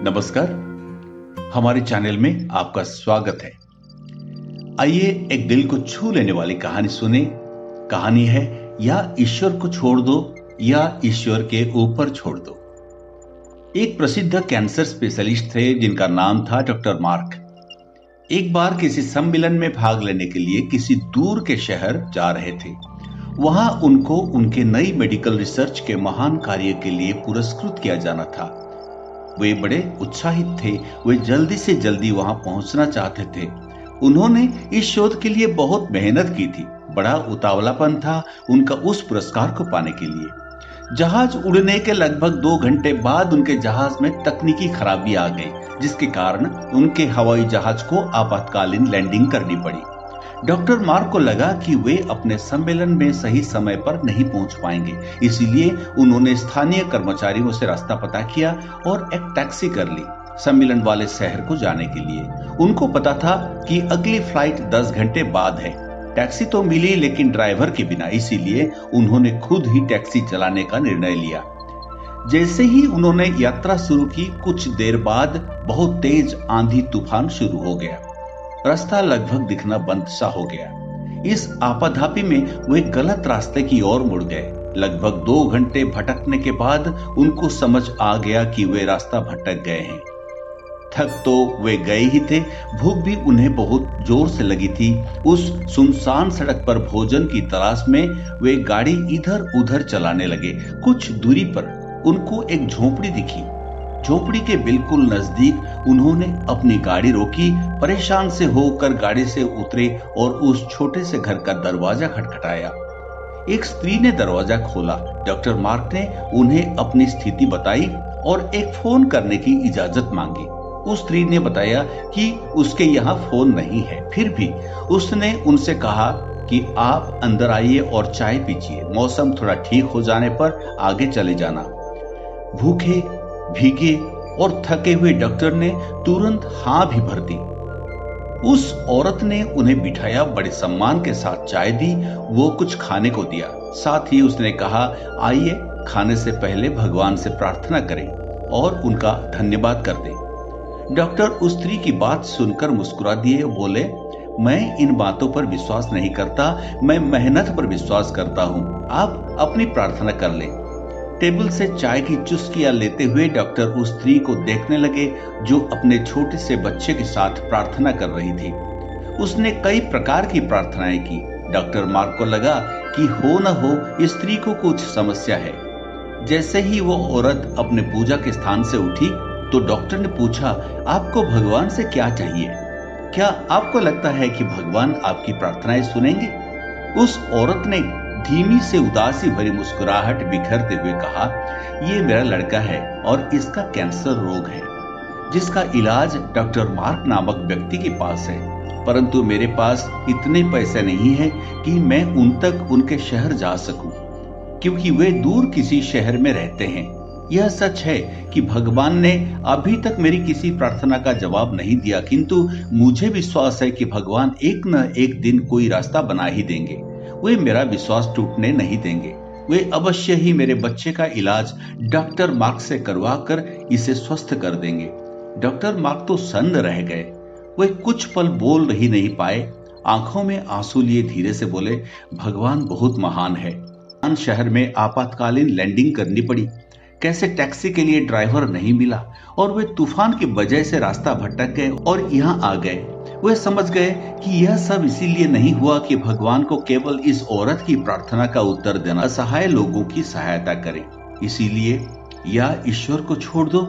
नमस्कार, हमारे चैनल में आपका स्वागत है। आइए एक दिल को छू लेने वाली कहानी सुने। कहानी है या ईश्वर को छोड़ दो या ईश्वर के ऊपर छोड़ दो। एक प्रसिद्ध कैंसर स्पेशलिस्ट थे जिनका नाम था डॉक्टर मार्क। एक बार किसी सम्मेलन में भाग लेने के लिए किसी दूर के शहर जा रहे थे। वहां उनको उनके नई मेडिकल रिसर्च के महान कार्य के लिए पुरस्कृत किया जाना था। वे बड़े उत्साहित थे। वे जल्दी से जल्दी वहां पहुंचना चाहते थे। उन्होंने इस शोध के लिए बहुत मेहनत की थी। बड़ा उतावलापन था उनका उस पुरस्कार को पाने के लिए। जहाज उड़ने के लगभग 2 घंटे बाद उनके जहाज में तकनीकी खराबी आ गई, जिसके कारण उनके हवाई जहाज को आपातकालीन लैंडिंग करनी पड़ी। डॉक्टर मार्क को लगा कि वे अपने सम्मेलन में सही समय पर नहीं पहुंच पाएंगे, इसीलिए उन्होंने स्थानीय कर्मचारियों से रास्ता पता किया और एक टैक्सी कर ली सम्मेलन वाले शहर को जाने के लिए। उनको पता था कि अगली फ्लाइट 10 घंटे बाद है। टैक्सी तो मिली लेकिन ड्राइवर के बिना, इसीलिए उन्होंने खुद ही टैक्सी चलाने का निर्णय लिया। जैसे ही उन्होंने यात्रा शुरू की, कुछ देर बाद बहुत तेज आंधी तूफान शुरू हो गया। रास्ता लगभग दिखना बंद सा हो गया। इस आपाधापी में वे गलत रास्ते की ओर मुड़ गए। लगभग 2 घंटे भटकने के बाद उनको समझ आ गया कि वे रास्ता भटक गए हैं। थक तो वे गए ही थे, भूख भी उन्हें बहुत जोर से लगी थी। उस सुनसान सड़क पर भोजन की तलाश में वे गाड़ी इधर उधर चलाने लगे। कुछ दूरी पर उनको एक झोपड़ी दिखी। झोपड़ी के बिल्कुल नजदीक उन्होंने अपनी गाड़ी रोकी। परेशान से होकर गाड़ी से उतरे और उस छोटे से घर का दरवाजा खटखटाया। एक स्त्री ने दरवाजा खोला। डॉक्टर मार्क ने उन्हें अपनी स्थिति बताई और एक फोन करने की इजाजत मांगी। उस स्त्री ने बताया कि उसके यहाँ फोन नहीं है। फिर भी उसने उनसे कहा कि आप अंदर आइए और चाय पीजिए। मौसम थोड़ा ठीक हो जाने पर आगे चले जाना। भूखे, भीगे और थके हुए डॉक्टर ने तुरंत हाँ भी भर दी। उस औरत ने उन्हें बिठाया, बड़े सम्मान के साथ चाय दी, वो कुछ खाने को दिया। साथ ही उसने कहा, आइए खाने से पहले भगवान से प्रार्थना करें और उनका धन्यवाद कर दें। डॉक्टर उस स्त्री की बात सुनकर मुस्कुरा दिए, बोले, मैं इन बातों पर विश्वास नहीं करता, मैं मेहनत पर विश्वास करता हूँ। आप अपनी प्रार्थना कर लें। टेबल से चाय की चुस्कियां लेते हुए डॉक्टर उस स्त्री को देखने लगे जो अपने छोटे से बच्चे के साथ प्रार्थना कर रही थी। उसने कई प्रकार की प्रार्थनाएं की। डॉक्टर मार्क को लगा कि हो न हो इस स्त्री को कुछ समस्या है। जैसे ही वो औरत अपने पूजा के स्थान से उठी तो डॉक्टर ने पूछा, आपको भगवान से क्या चाहिए? क्या आपको लगता है कि भगवान आपकी प्रार्थनाएं सुनेंगे? उस औरत ने धीमी से उदासी भरी मुस्कुराहट बिखरते हुए कहा, ये मेरा लड़का है और इसका कैंसर रोग है जिसका इलाज डॉक्टर मार्क नामक व्यक्ति के पास है, परंतु मेरे पास इतने पैसे नहीं है कि मैं उन तक उनके शहर जा सकूं, क्योंकि वे दूर किसी शहर में रहते हैं। यह सच है कि भगवान ने अभी तक मेरी किसी प्रार्थना का जवाब नहीं दिया, किंतु मुझे विश्वास है कि भगवान एक न एक दिन कोई रास्ता बना ही देंगे। वे मेरा विश्वास टूटने नहीं देंगे। वे अवश्य ही मेरे बच्चे का इलाज डॉक्टर मार्क से करवाकर इसे स्वस्थ कर देंगे। डॉक्टर मार्क तो सन्न रह गए। वे कुछ पल बोल ही नहीं पाए। आंखों में आंसू लिए धीरे से बोले, भगवान बहुत महान है। शहर में आपातकालीन लैंडिंग करनी पड़ी। कैसे टैक्सी के लिए ड्राइवर नहीं मिला और वे तूफान की वजह से रास्ता भटक गए और यहाँ आ गए। वे समझ गए कि यह सब इसीलिए नहीं हुआ कि भगवान को केवल इस औरत की प्रार्थना का उत्तर देना, असहाय लोगों की सहायता करें। इसीलिए या ईश्वर को छोड़ दो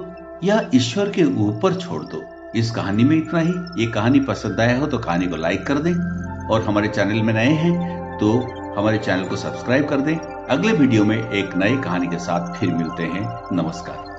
या ईश्वर के ऊपर छोड़ दो। इस कहानी में इतना ही। ये कहानी पसंद आया हो तो कहानी को लाइक कर दें और हमारे चैनल में नए हैं तो हमारे चैनल को सब्सक्राइब कर दें। अगले वीडियो में एक नई कहानी के साथ फिर मिलते हैं। नमस्कार।